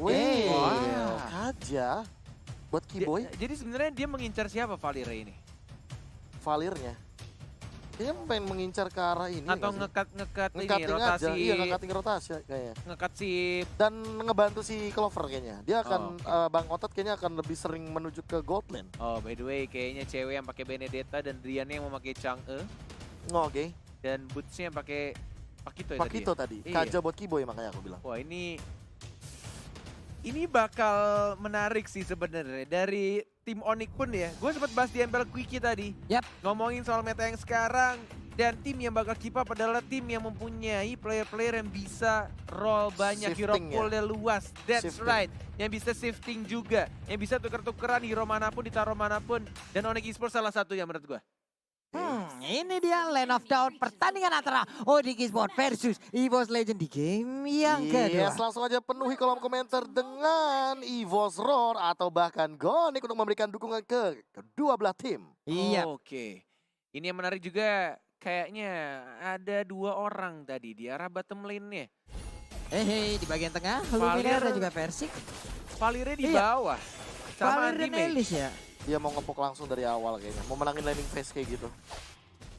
Wih, Wah. Kaja. Buat Kiboy, Jadi sebenarnya dia mengincar siapa Valire ini? Valirnya. Kayaknya pengen mengincar ke arah ini. Atau nggak sih? ngekat ini Nge-cutting aja, rotasi, iya nge-cutting rotasi kayaknya. ngekat si Dan ngebantu si Clover kayaknya. Dia akan, Oh, Bang Otot kayaknya akan lebih sering menuju ke gold lane. oh by the way kayaknya cewek yang pakai Benedetta dan Riannya yang mau pakai Chang'e Oh, oke. dan bootsnya yang pakai Pakito ya Pakito tadi. tadi. Iya. Kaja buat Kiboy makanya aku bilang. Wah ini bakal menarik sih sebenarnya dari tim Onyx pun ya. Gue sempat bahas di MPL Quickie tadi. Yap. Ngomongin soal meta yang sekarang dan tim yang bakal keep up adalah tim yang mempunyai player-player yang bisa roll banyak, hero Shifting ya. poolnya luas. That's Shifting. right. Yang bisa shifting juga, yang bisa tuker-tukeran hero manapun, ditaruh manapun. Dan Onyx Esports salah satunya menurut gue. Ini dia Land of Dawn, pertandingan antara Onyx Esports versus EVOS Legend di game yang kedua. Yes, langsung aja penuhi kolom komentar dengan EVOS Roar atau bahkan Gonic untuk memberikan dukungan ke kedua belah tim. Iya. Oke. Ini yang menarik juga, kayaknya ada 2 orang tadi di arah bottom lane-nya. Di bagian tengah, Luminar dan juga Versik. Valire di Iya. bawah. Sama Valir dan Anti-Mage. Elis ya. Dia mau ngepok langsung dari awal kayaknya. Mau menangin landing phase kayak gitu.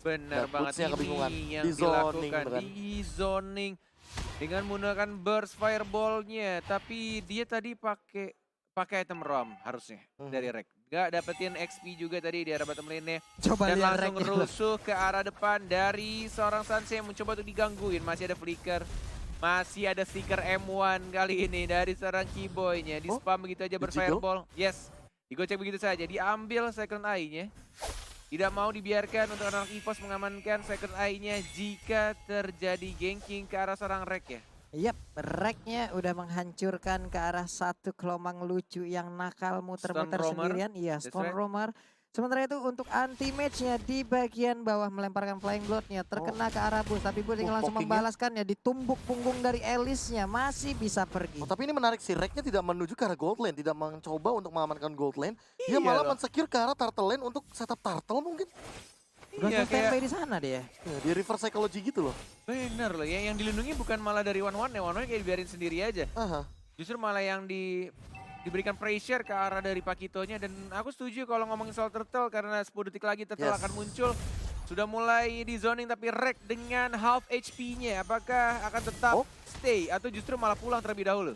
Benar Dan banget boots-nya kebingungan. ini yang Di zoning, dilakukan. beneran. Di zoning. Dengan menggunakan burst fireball-nya. Tapi dia tadi pakai item ROM harusnya dari Rek. Gak dapetin XP juga tadi di arah bottom lane-nya. Coba Dan lihat langsung ranknya. rusuh ke arah depan dari seorang Sanse yang mencoba untuk digangguin. Masih ada flicker. Masih ada stiker M1 kali ini dari seorang Kiboy-nya. Di spam begitu aja Di-jiggle? berfireball. Yes. Digocek begitu saja. Diambil second eye-nya. Tidak mau dibiarkan untuk anak EVOS mengamankan second eye-nya jika terjadi ganking ke arah seorang Rek ya. Yap, Reknya udah menghancurkan ke arah satu kelomang lucu yang nakal muter-muter Stone Roamer. sendirian. Iya, That's Stone right. Roamer. Sementara itu untuk anti-match-nya di bagian bawah melemparkan Flying Blood-nya terkena ke arah Bus. Tapi Bus tinggal langsung pokingnya. membalaskannya, ditumbuk punggung dari Elis-nya. Masih bisa pergi. Oh, tapi ini menarik sih, Reknya tidak menuju ke arah gold lane, tidak mencoba untuk mengamankan gold lane. Dia Iya malah loh. mensecure ke arah turtle lane untuk setup turtle mungkin. Udah Iya standby kayak di sana dia. Ya, dia reverse psychology gitu loh. bener loh. Yang dilindungi bukan malah dari one-one ya. One-one kayak dibiarin sendiri aja. Aha. Justru malah yang diberikan pressure ke arah dari Pakitonya. Dan aku setuju kalau ngomongin soal turtle karena 10 detik lagi turtle Yes. akan muncul. Sudah mulai di zoning tapi Rek dengan half HP-nya. Apakah akan tetap stay atau justru malah pulang terlebih dahulu?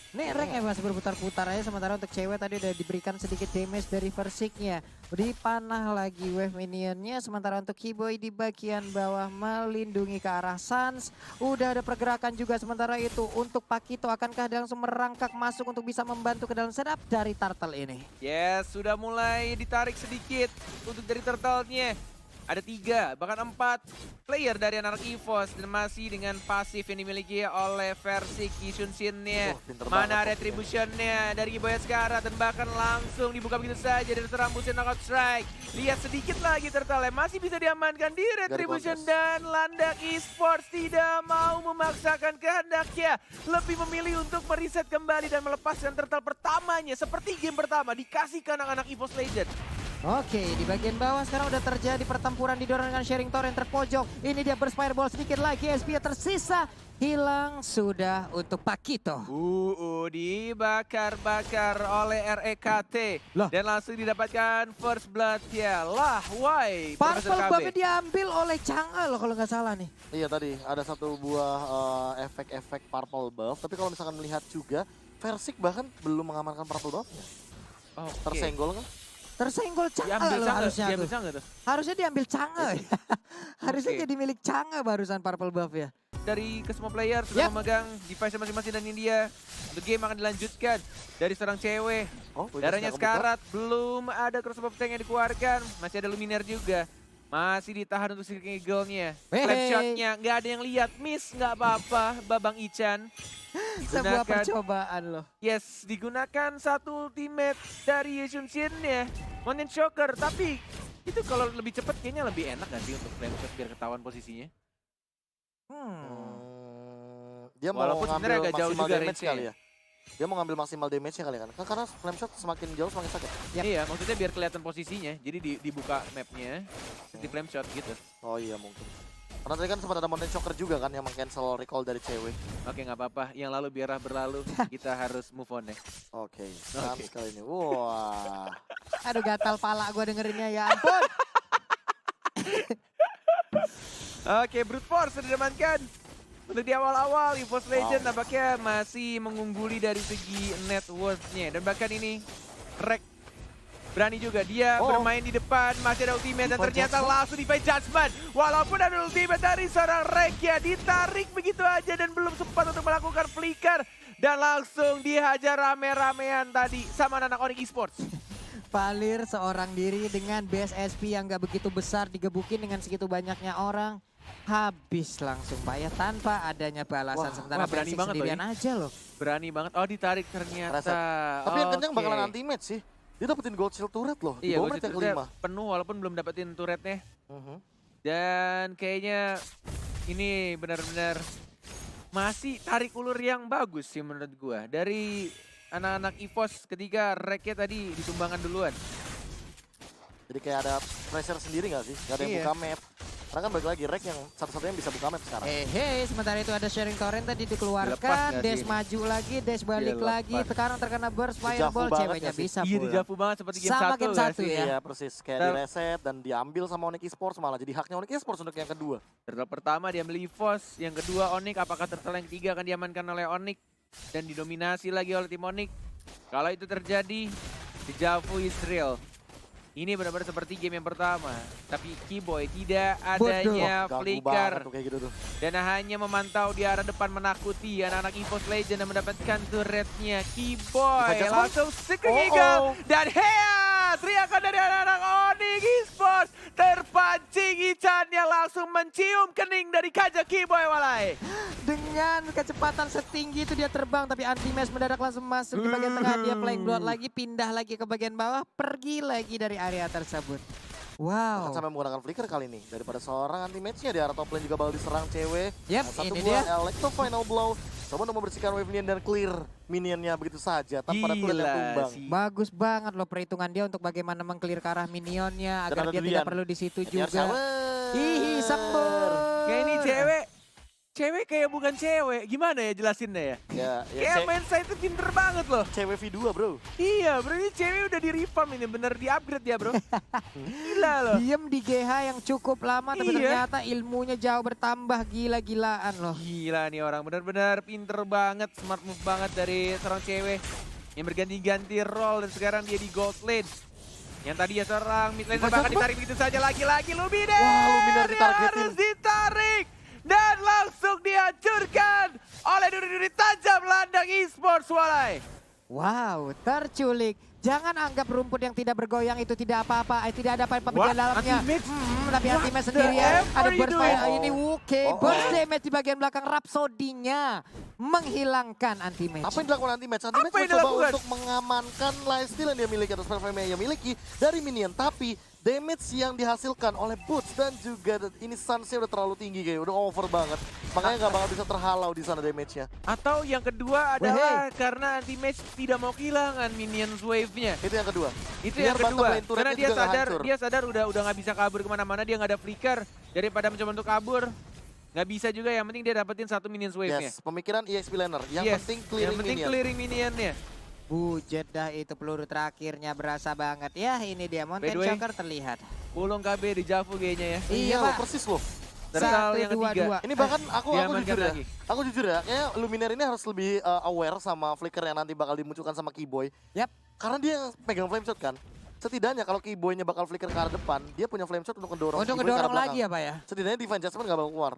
Nih Rek masih berputar-putar aja, sementara untuk cewek tadi udah diberikan sedikit damage dari Versiknya. Dipanah lagi wave minionnya, sementara untuk Kiboy di bagian bawah melindungi ke arah Sans. Udah ada pergerakan juga sementara itu untuk Pakito, akankah dia langsung merangkak masuk untuk bisa membantu ke dalam setup dari Turtle ini? Yes, sudah mulai ditarik sedikit untuk dari turtle-nya. Ada 3, bahkan 4 player dari anak EVOS dan masih dengan pasif yang dimiliki oleh versi Kishun-Shin-nya. Wah, pinter Mana banget retribution-nya dari Kiboy sekarang dan bahkan langsung dibuka begitu saja dari serang busnya knockout strike. Lihat sedikit lagi turtle masih bisa diamankan di retribution kontes. dan Landak Esports tidak mau memaksakan kehendaknya. Lebih memilih untuk mereset kembali dan melepaskan turtle pertamanya seperti game pertama dikasih ke anak-anak EVOS Legend. Oke, di bagian bawah sekarang udah terjadi pertempuran didorong dengan sharing torrent terpojok. Ini dia burst fireball sedikit lagi, SP tersisa. Hilang sudah untuk Pakito. Dibakar-bakar oleh REKT. Lah. Dan langsung didapatkan first blood ya. Lah, why? Profesor Purple KB. buff diambil oleh Chang'e loh kalau nggak salah nih. Iya tadi ada satu buah efek-efek purple buff. Tapi kalau misalkan melihat juga, Versik bahkan belum mengamankan purple buff-nya. Oke. Tersenggol kan? Tersenggol Chang'e Diambil loh Chang'e, harusnya diambil tuh. Chang'e tuh. Harusnya diambil Chang'e. Harusnya Oke. jadi milik Chang'e barusan purple buff ya. Dari ke semua player sudah Yap. memegang device masing-masing dan ini dia. The game akan dilanjutkan dari seorang cewek. Oh, Darahnya sekarat, belum ada crossbow tank yang dikeluarkan. Masih ada Luminaire juga. Masih ditahan untuk si Eagle-nya. Flap Hey. shot-nya nggak ada yang lihat. Miss nggak apa-apa, Babang Ichan. Sebuah Gunakan- percobaan loh. Yes, digunakan satu ultimate dari Yeshun-Shin-nya. Mountain Shocker, tapi itu kalau lebih cepat kayaknya lebih enak gak sih untuk flame shot biar ketahuan posisinya? Dia mau Walaupun sebenarnya ngambil agak jauh maksimal juga damage range-nya kali ya. Dia mau ngambil maksimal damage-nya kali kan. Karena flame shot semakin jauh semakin sakit. Yap. Iya, maksudnya biar kelihatan posisinya. Jadi dibuka mapnya, di flame shot gitu. Oh iya mungkin. Karena tadi kan sempat ada Mountain Shocker juga kan yang meng-cancel recall dari cewek. Oke, nggak apa-apa. Yang lalu biarlah berlalu. Kita harus move on ya. Oke, Sans kali ini. Wah. Aduh gatal pala gue dengerinnya ya ampun. Oke, Brute Force sudah diamankan. Untuk di awal-awal, EVOS Legend nampaknya masih mengungguli dari segi net worth-nya. Dan bahkan ini, Rek berani juga. Dia bermain di depan, masih ada ultimate dan ternyata langsung Divine Judgment. Walaupun ada ultimate dari seorang Rek ya, ditarik begitu aja dan belum sempat untuk melakukan flicker. Dan langsung dihajar rame-ramean tadi sama anak Onyx Esports. Valir seorang diri dengan base SP yang gak begitu besar digebukin dengan segitu banyaknya orang. Habis langsung Pak ya tanpa adanya balasan. Sementara berani Basic banget sendirian aja loh. Berani banget. Oh, ditarik ternyata. Tapi yang kencang bakalan anti-match sih. Dia dapetin gold shield turret loh. Di Iya, bawah menit yang kelima. penuh walaupun belum dapetin turretnya. Mhm. Dan kayaknya ini benar-benar masih tarik ulur yang bagus sih menurut gua. Dari anak-anak EVOS ketika Reknya tadi ditumbangkan duluan. Jadi kayak ada pressure sendiri gak sih? Gak ada yang Iya. buka map. Karena kan balik lagi Rek yang satu-satunya yang bisa buka map sekarang. Sementara itu ada sharing torrent tadi Dilepas dikeluarkan. nggak Dash sih? maju lagi, Dash balik Dilepas. lagi. Sekarang terkena burst Dejavu fireball, banget ceweknya nggak sih? bisa Iya, pulang. dijavu banget seperti game Sama 1 game nggak satu sih? ya. Iya persis, kayak Dan- di reset dan diambil sama Onyx Esports malah jadi haknya Onyx Esports untuk yang kedua. Turtle pertama diambil EVOS, yang kedua Onyx. Apakah turtle yang ketiga akan diamankan oleh Onyx dan didominasi lagi oleh tim Onyx? Kalau itu terjadi, Dejavu is real. Ini benar-benar seperti game yang pertama, tapi Keyboy tidak adanya Ganggu flicker banget tuh kayak gitu tuh. dan hanya memantau di arah depan menakuti anak-anak EVOS Legend dan mendapatkan turretnya. Keyboy Divajas, langsung Secret Eagle dan Hea, teriakan dari anak-anak Onyx Esports, terpancing Icannya langsung mencium kening dari Kaja Keyboy walai. Dengan kecepatan setinggi itu dia terbang, tapi anti-match mendadak langsung masuk di bagian tengah. Dia flying blood lagi, pindah lagi ke bagian bawah, pergi lagi dari area tersebut. Bahkan Wow. sampai menggunakan flicker kali ini. Daripada seorang anti-matchnya di arah top lane juga bakal diserang cewek. Yap, Nah, satu ini buah dia. Electro Final Blow. Coba untuk membersihkan wave minion dan clear minionnya begitu saja tanpa ada turret yang tumbang. sih. Bagus banget loh perhitungan dia untuk bagaimana mengclear ke arah minionnya Dan agar ada dia Durian. tidak perlu di situ NR juga. shower. Hihi, sembur. Kayak ini cewek kayak bukan cewek. Gimana ya jelasinnya ya? Ya, Kayak main saya itu pinter banget loh. cewek V2 bro. Iya, bro, ini cewek udah di reform ini, bener di upgrade ya, bro. Gila loh. Diem di GH yang cukup lama tapi Iya. ternyata ilmunya jauh bertambah, gila-gilaan loh. Gila nih orang, bener-bener pinter banget, smart move banget dari seorang cewek yang berganti-ganti role dan sekarang dia di gold lane. Yang tadi ya seorang mid laner bahkan ditarik begitu saja lagi-lagi Luminer. Wah, Luminer Yang ditargetin. harus ditarik dan langsung dihancurkan oleh duri-duri tajam Ladang Esports walai. Wow, terculik. Jangan anggap rumput yang tidak bergoyang itu tidak apa-apa, tidak ada apa-apa di What? dalamnya. Anti-match? Tapi What anti-match the sendirian, F ada are you burst doing? fire ini oke. Oh. Burst damage di bagian belakang Rhapsody-nya menghilangkan anti-match. Apa yang dilakukan anti-match? Anti-match Apa yang mencoba dilakukan? untuk mengamankan lifesteal yang dia miliki atau spell frame yang dia miliki dari minion. Tapi damage yang dihasilkan oleh Boots dan juga ini Sunsnya udah terlalu tinggi kayak udah over banget. Makanya nggak bakal bisa terhalau di sana damage-nya. Atau yang kedua adalah karena anti-match tidak mau kehilangan minions wave-nya. Itu yang kedua. Itu Biar yang bottom kedua, lane turretnya karena dia juga nggak sadar, hancur. dia sadar udah nggak bisa kabur kemana-mana, dia nggak ada flicker. Daripada mencoba untuk kabur, nggak bisa juga. Yang penting dia dapetin satu minions wave-nya. Yes, pemikiran EXP laner. Yang Yes, penting yang clearing penting minion. clearing minionnya. Bujet dah itu peluru terakhirnya berasa banget. Ya ini dia By Mountain the way, Shocker terlihat. Pulung KB di Javu kayaknya ya. Iya, loh, Pak. persis loh. Turtle yang ketiga. Ini bahkan aku Diamankan jujur ya. lagi. Aku jujur ya, kayaknya Luminaire ini harus lebih aware sama flicker yang nanti bakal dimunculkan sama Keyboy. Yap. Karena dia yang pegang flame shot kan. Setidaknya kalau Keyboy-nya bakal flicker ke arah depan, dia punya flame shot untuk ngedorong Untuk Keyboy ke arah ngedorong lagi belakang. ya Pak ya? Setidaknya Divine Judgment gak bakal keluar.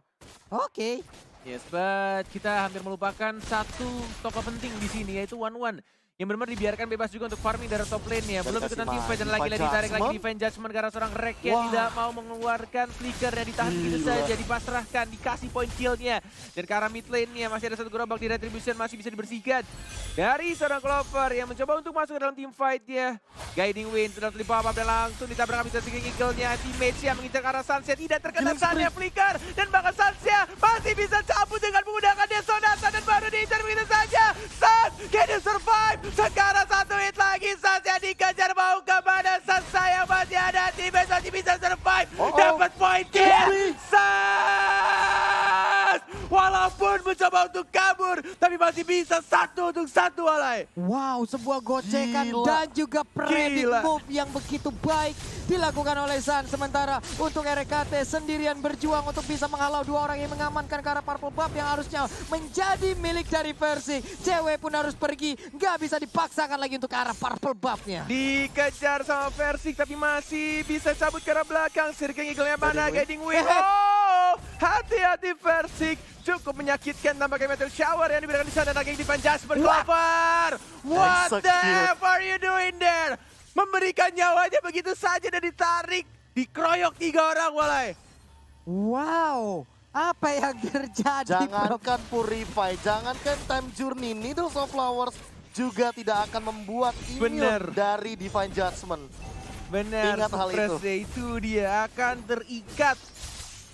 Oke. Yes, but kita hampir melupakan satu tokoh penting di sini yaitu One yang benar-benar dibiarkan bebas juga untuk farming dari top lane ya. Belum Dikasih ikutan main. teamfight dan lagi-lagi Divine ditarik lagi Judgment. Divine Judgment karena seorang Rek yang Wah. tidak mau mengeluarkan flicker yang ditahan gitu Gila. saja, dipasrahkan, dikasih point kill-nya. Dan ke arah mid lane-nya masih ada satu gerobak di retribution, masih bisa dibersihkan dari seorang Clover yang mencoba untuk masuk ke dalam team fight ya. Guiding Wind sudah terlibat apa dan langsung ditabrak habis dari eagle-nya. Anti-match yang mengincar ke arah Sansia, tidak terkena Gila, Sansia flicker dan bahkan Sansia masih bisa cabut dengan menggunakan Desonata dan baru diincar begitu saja. Sun, can you survive? Sekarang satu hit lagi, Sansia dikejar mau kemana? Sansa yang masih ada, anti-match masih bisa survive. Oh, oh. Dapat point kill. Kembali. Sun! mencoba untuk kabur, tapi masih bisa 1-1 Walai. Wow, sebuah gocekan Gila. dan juga predicting Gila. move yang begitu baik dilakukan oleh Sun. Sementara untuk RKT sendirian berjuang untuk bisa menghalau dua orang yang mengamankan ke arah Purple Buff yang harusnya menjadi milik dari Versik. Cewek pun harus pergi, nggak bisa dipaksakan lagi untuk ke arah Purple Buff-nya. Dikejar sama Versik tapi masih bisa cabut ke arah belakang. Sirking Eagle-nya mana? Guiding Guiding Wing. Oh, hati-hati Versik. Cukup menyakitkan tampaknya Meteor Shower yang diberikan di sana. Naging Divine Jasper Clover. What the Execute. F are you doing there? Memberikan nyawanya begitu saja dan ditarik. Dikeroyok 3 orang Walai. Wow, apa yang terjadi? Prof? Jangankan Purify, jangankan Time Journey, Needles of Flowers juga tidak akan membuat immune Bener. dari Divine Judgment. Benar, Ingat hal itu. Surprise itu dia akan terikat.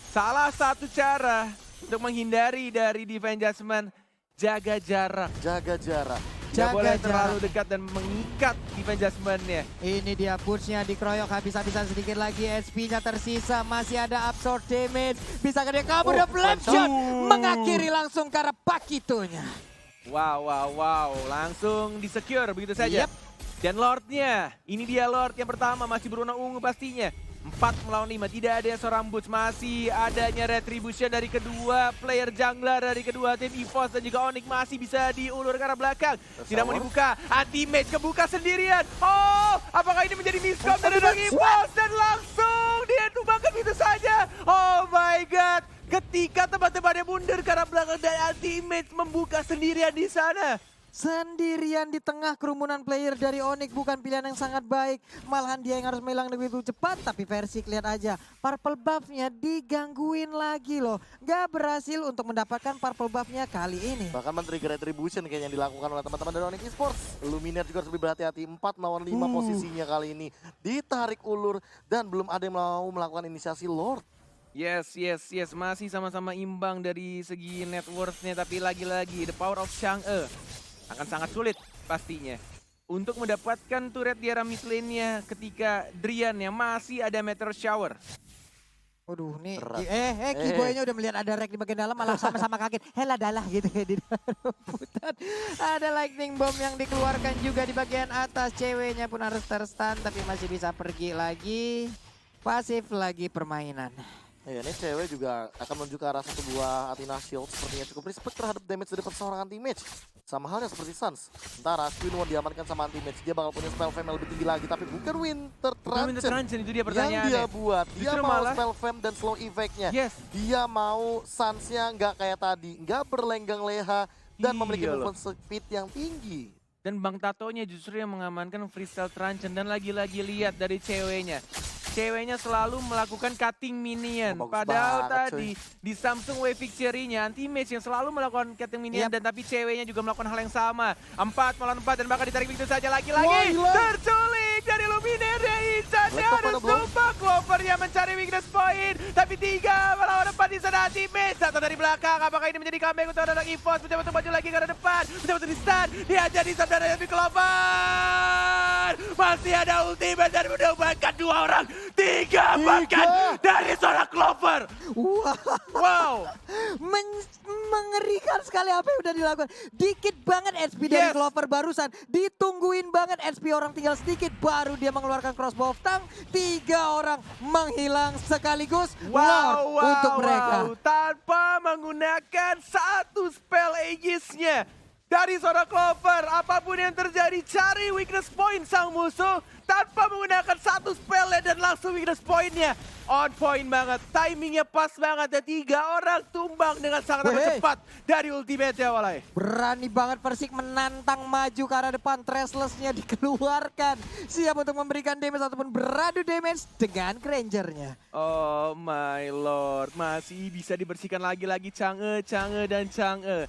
Salah satu cara untuk menghindari dari Divine Judgment, jaga jarak. Jaga jarak. Tidak Jaga boleh jarak. terlalu dekat dan mengikat Divine Judgment-nya. Ini dia pushnya dikeroyok habis-habisan sedikit lagi. HP-nya tersisa, masih ada absorb damage. Bisa dia kabur, Oh, dan blast mantap. shot mengakhiri langsung ke arah Pakitonya. Wow. Langsung di-secure begitu saja. Yep. Dan Lord-nya, ini dia Lord yang pertama, masih berwarna ungu pastinya. 4 melawan 5, tidak ada yang seorang Boots. Masih adanya retribution dari kedua player jungler dari kedua tim EVOS dan juga Onyx masih bisa diulur ke arah belakang. Tidak mau dibuka, anti-mage kebuka sendirian. Oh, apakah ini menjadi miscom dari EVOS dan langsung dia tumbangkan begitu saja. Oh my god, ketika teman-temannya mundur ke arah belakang dan anti-mage membuka sendirian di sana. Sendirian di tengah kerumunan player dari Onyx bukan pilihan yang sangat baik. Malahan dia yang harus menghilang lebih cepat. Tapi Versik lihat aja, Purple Buff-nya digangguin lagi loh. Gak berhasil untuk mendapatkan Purple Buff-nya kali ini. Bahkan men-trigger retribution kayaknya yang dilakukan oleh teman-teman dari Onyx Esports. Luminar juga harus lebih berhati-hati. 4 melawan 5 posisinya kali ini. Ditarik ulur dan belum ada yang mau melakukan inisiasi Lord. Yes. Masih sama-sama imbang dari segi net worth-nya. Tapi lagi-lagi, the power of Chang'e akan sangat sulit pastinya. Untuk mendapatkan turret di arah mid lane-nya ketika Drian yang masih ada Meteor Shower. Waduh, nih Berat. Kiboynya udah melihat ada rek di bagian dalam malah sama-sama kaget. Hela dalah gitu ya di dalam rebutan. Ada lightning bomb yang dikeluarkan juga di bagian atas. Ceweknya pun harus terstun tapi masih bisa pergi lagi. Pasif lagi permainan. Ya, ini cewek juga akan menuju ke arah satu buah Athena Shield. Sepertinya cukup respect terhadap damage dari seorang anti-mage. Sama halnya seperti Suns. Sementara Queen One diamankan sama anti-mage. Dia bakal punya spell fam yang lebih tinggi lagi. Tapi bukan Winter Truncheon itu dia yang pertanyaannya. dia buat. Dia Justru mau malah- spell fam dan slow effect-nya. Yes. Dia mau Suns-nya nggak kayak tadi. Nggak berlenggang leha. Dan memiliki Iya loh. movement speed yang tinggi. Dan Bang Tatonya justru yang mengamankan freestyle Truncheon. Dan lagi-lagi lihat dari ceweknya. Ceweknya selalu melakukan cutting minion. Oh, bagus Padahal banget, tadi di Samsung Wave Victory-nya anti-mage yang selalu melakukan cutting minion. Yap. Dan tapi ceweknya juga melakukan hal yang sama. 4 melawan 4 dan bakal ditarik begitu saja Wah, lagi-lagi. gila. Terculik dari Luminaire dari Insan. Black Dia Top harus pada blow. lupa Clover yang mencari weakness point. Tapi 3 melawan 4 di sana anti-mage. Satu dari belakang. Apakah ini menjadi comeback untuk anak EVOS? Mencoba untuk maju lagi ke arah depan. Mencoba untuk di-stun. Dia jadi saudara dari Clover. Masih ada ultimate dan menambahkan 2 orang. 3 bahkan dari seorang Clover. Wah, Wow. mengerikan sekali apa yang udah dilakukan. Dikit banget HP dari Yes. Clover barusan. Ditungguin banget HP orang tinggal sedikit. Baru dia mengeluarkan crossbow of tongue. 3 orang menghilang sekaligus. Lord untuk mereka. Tanpa menggunakan satu spell Aegis-nya. Dari seorang Clover, apapun yang terjadi, cari weakness point sang musuh. Tanpa menggunakan satu spell dan langsung weakness point-nya. On point banget, timingnya pas banget. Dan 3 orang tumbang dengan sangat Weh. cepat dari ultimate-nya Walai. Berani banget Persik menantang maju ke arah depan. Trestless-nya dikeluarkan. Siap untuk memberikan damage ataupun beradu damage dengan Granger-nya. Oh my lord, masih bisa dibersihkan lagi-lagi Chang'e dan Chang'e.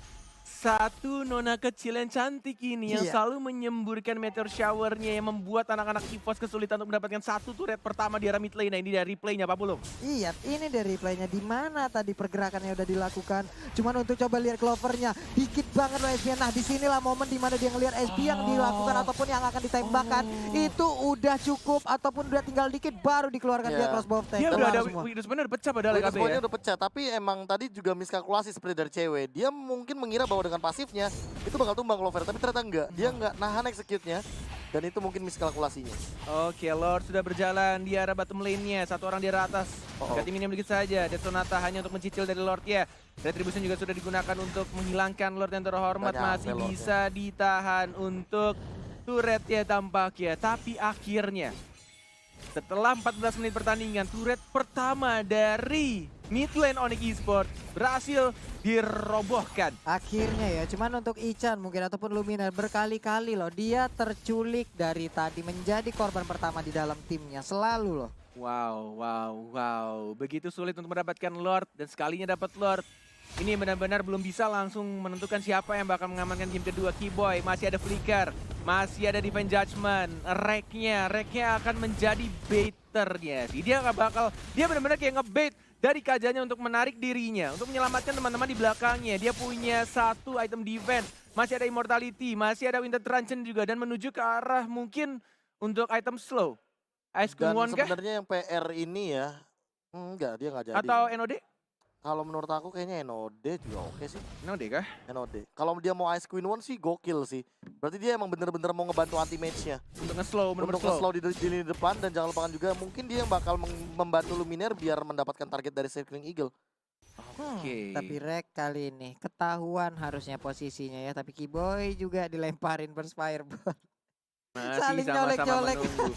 Satu nona kecil yang cantik ini yang Iya. selalu menyemburkan meteor shower-nya yang membuat anak-anak EVOS kesulitan untuk mendapatkan satu turret pertama di arah mid lane. Nah, ini dari replaynya Pak Pulung. Iya, ini dari replaynya di mana tadi pergerakannya udah dilakukan. Cuman untuk coba lihat Clovernya, dikit banget loh SB. Nah, disinilah momen dimana dia ngelihat SB yang dilakukan ataupun yang akan ditembakkan. Itu udah cukup ataupun udah tinggal dikit baru dikeluarkan Iya. dia crossbow tank. Dia udah Kelar ada semua. weakness bener pecah padahal Weakness KB point-nya ya. udah pecah, tapi emang tadi juga miskalkulasi seperti dari cewek. Dia mungkin mengira bahwa dengan pasifnya itu bakal tumbang Clover, tapi ternyata enggak. Dia enggak nahan execute-nya, dan itu mungkin miskalkulasinya. Oke, Lord sudah berjalan di arah bottom lane-nya. Satu orang di arah atas. Ganti minim dikit saja. Dead Sonata hanya untuk mencicil dari Lord ya. Retribution juga sudah digunakan untuk menghilangkan Lord yang terhormat. Nggak nyampe Masih Lord-nya. bisa ditahan untuk turret ya tampaknya. Tapi akhirnya setelah 14 menit pertandingan, turret pertama dari mid lane Onyx Esports berhasil dirobohkan. Akhirnya ya, cuman untuk Ichan mungkin ataupun Luminar berkali-kali loh dia terculik dari tadi menjadi korban pertama di dalam timnya selalu loh. Wow. Begitu sulit untuk mendapatkan Lord dan sekalinya dapat Lord. Ini benar-benar belum bisa langsung menentukan siapa yang bakal mengamankan game kedua. Keyboy masih ada Flicker, masih ada Divine Judgment. Reknya akan menjadi baiternya. Dia nggak bakal, dia benar-benar kayak ngebait dari kajanya untuk menarik dirinya, untuk menyelamatkan teman-teman di belakangnya. Dia punya satu item defense, masih ada Immortality, masih ada Winter Truncheon juga, dan menuju ke arah mungkin untuk item slow. Ice Queen Dan One kah? sebenarnya yang PR ini ya, enggak, dia nggak jadi. Atau NOD? Kalau menurut aku kayaknya NOD juga oke sih. NOD kah? NOD. Kalau dia mau Ice Queen One sih gokil sih. Berarti dia emang bener-bener mau ngebantu anti-match-nya. Untuk nge-slow, bener-bener Untuk slow. nge-slow di lini depan, dan jangan lupakan juga mungkin dia yang bakal membantu Luminaire biar mendapatkan target dari Circling Eagle. Oke. Tapi Rek kali ini ketahuan harusnya posisinya ya, tapi Keyboy juga dilemparin Burst Fireball. Masih Saling sama-sama nyolek-nyolek menunggu.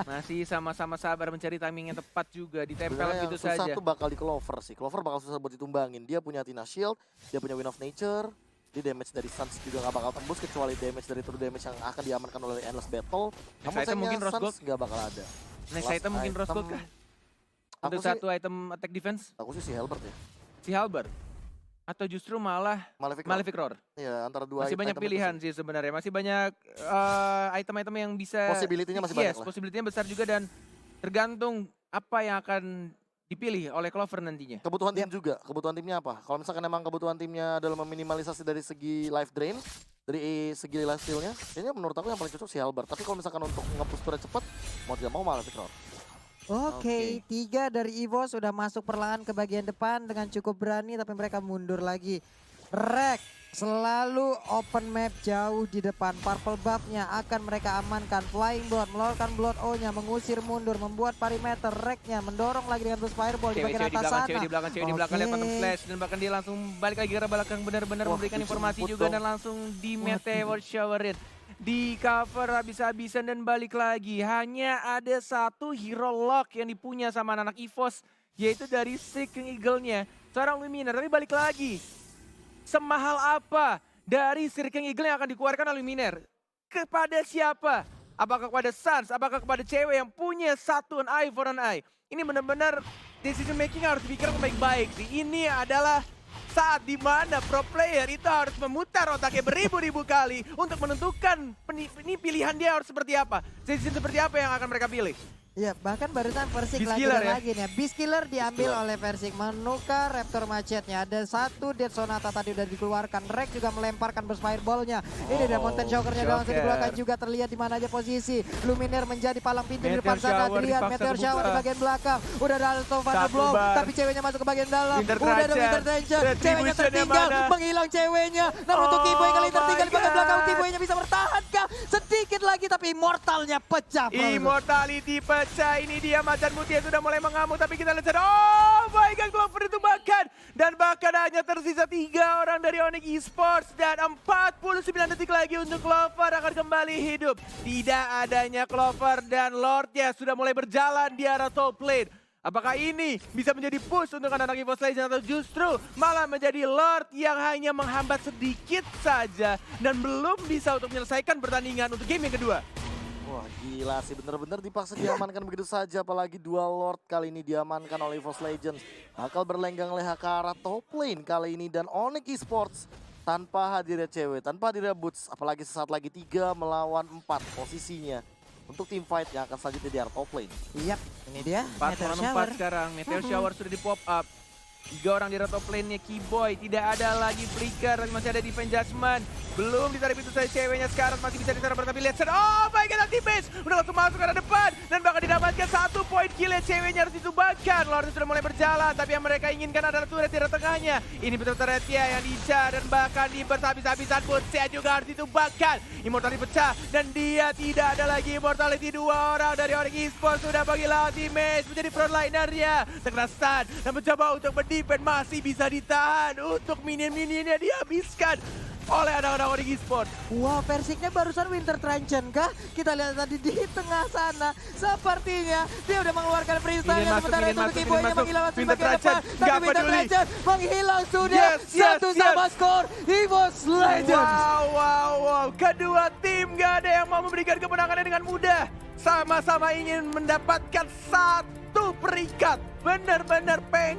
Masih sama-sama sabar mencari timing yang tepat juga. Ditempel Sebenarnya gitu yang susah saja. tuh bakal di Clover sih. Clover bakal susah buat ditumbangin. Dia punya Tina Shield, dia punya Wind of Nature. Di damage dari Suns juga nggak bakal tembus kecuali damage dari true damage yang akan diamankan oleh Endless Battle. Namun item mungkin Rose Suns nggak bakal ada. Next Last item mungkin Rose Gold kah? Aku Untuk sih, satu item attack defense? aku sih si Halbert ya. Si Halberd? Atau justru malah Malefic. Malefic Roar? Iya, antara dua Masih banyak item itu pilihan sih. sih sebenarnya. Masih banyak item-item yang bisa... Possibility-nya masih banyak Yes, lah. possibility-nya besar juga dan tergantung apa yang akan dipilih oleh Clover nantinya. Kebutuhan tim juga. Kebutuhan timnya apa? Kalau misalkan emang kebutuhan timnya adalah meminimalisasi dari segi life drain, dari segi life steal-nya, kayaknya menurut aku yang paling cocok si Halbert. Tapi kalau misalkan untuk nge-push turret cepat, mau tidak mau Malefic Roar. Oke, 3 dari Evo sudah masuk perlahan ke bagian depan dengan cukup berani tapi mereka mundur lagi. Rek selalu open map jauh di depan. Purple buff-nya akan mereka amankan. Flying Blood mengeluarkan Blood O-nya, mengusir mundur, membuat perimeter. Reknya mendorong lagi dengan Burst Fireball di bagian atas sana. Cewek di belakang, lihat Phantom Slash dan bahkan dia langsung balik lagi ke arah belakang benar-benar Wah, memberikan dijemput informasi juga dong. dan langsung di meteor showerin. Di cover habis-habisan dan balik lagi. Hanya ada satu hero lock yang dipunya sama anak EVOS, yaitu dari Seeking Eagle-nya. Seorang Luminar, tapi balik lagi. Semahal apa dari Seeking Eagle yang akan dikeluarkan oleh Luminar? Kepada siapa? Apakah kepada Suns? Apakah kepada cewek yang punya satu an eye for an eye? Ini benar-benar decision making harus dipikirkan baik-baik sih. Ini adalah saat dimana pro player itu harus memutar otaknya beribu-ribu kali untuk menentukan ini pilihan dia harus seperti apa. Decision seperti apa yang akan mereka pilih. Ya, bahkan barusan Versik Beast lagi Killer dan ya? lagi nih. Beast Killer diambil Killer. oleh Versik, menukar Raptor Macetnya. Ada satu Dead Sonata tadi udah dikeluarkan. Rek juga melemparkan Burst Fireball-nya. Ini ada Mountain Shocker-nya langsung Shocker. dikeluarkan juga, terlihat di mana aja posisi. Luminaire menjadi palang pintu di Meteor depan sana. Shower Dilihat dipaksa Meteor Shower di kebuka. bagian belakang. Udah ada Alto Thunder Satu Blow, bar. tapi ceweknya masuk ke bagian dalam. Winter Udah ada Truncheon. Winter Truncheon. Ceweknya Retribution-nya tertinggal, mana? menghilang ceweknya. Namun untuk Oh Keyboy kali ini tertinggal di my bagian belakang. God. Keyboy-nya bisa bertahankah? Sedikit lagi tapi Immortalnya pecah. Bro. Immortality pecah, ini dia macan putih yang sudah mulai mengamuk, tapi kita lihat, oh my god, Clover itu bahkan hanya tersisa 3 orang dari Onyx Esports dan 49 detik lagi untuk Clover akan kembali hidup. Tidak adanya Clover dan Lordnya sudah mulai berjalan di arah top lane. Apakah ini bisa menjadi push untuk anak-anak EVOS Legends atau justru malah menjadi Lord yang hanya menghambat sedikit saja dan belum bisa untuk menyelesaikan pertandingan untuk game yang kedua? Wah gila sih, bener-bener dipaksa diamankan begitu saja. Apalagi dua Lord kali ini diamankan oleh EVOS Legends. Bakal berlenggang leha ke arah top lane kali ini. Dan Onyx Esports tanpa hadirnya cewek, tanpa hadirnya Boots, apalagi sesaat lagi 3 melawan 4 posisinya untuk team fight yang akan selanjutnya di area top lane. Yap, ini dia 4 Meteor lawan Shower. 4 sekarang. Meteor Shower sudah di pop up. 3 orang di top lane-nya Keyboy. Tidak ada lagi Flicker, tapi masih ada Defense Judgment. Belum ditarik pintu saya ceweknya sekarang. Masih bisa ditarik tapi lihat. Oh my god, anti-base. Udah langsung masuk ke arah depan. Dan bakal didapatkan 1 poin kill. Ceweknya harus ditumbangkan. Lawrence sudah mulai berjalan. Tapi yang mereka inginkan adalah turret di arah tengahnya. Ini betul turretnya yang diincar. Dan bahkan di habis-habisan Boots-nya juga harus ditumbangkan. Immortality pecah. Dan dia tidak ada lagi Immortality. 2 orang dari Onyx Esports sudah bagi lawan Teammates menjadi frontlinernya. Terkena stun. Dan mencoba untuk defense masih bisa ditahan untuk minion-minionnya dihabiskan oleh anak-anak Onyx Esports. Wah, Versiknya barusan Winter Truncheon kah? Kita lihat tadi di tengah sana. Sepertinya dia udah mengeluarkan freestyle-nya. Sementara itu Keyboy-nya menghilang Winter sebagai depan. Truncheon, Tapi nggak Winter peduli. Truncheon menghilang sudah. Yes, yes, Satu yes. sama skor. EVOS Legends. Wow. Kedua tim gak ada yang mau memberikan kemenangannya dengan mudah. Sama-sama ingin mendapatkan 1 peringkat. Benar-benar pengen.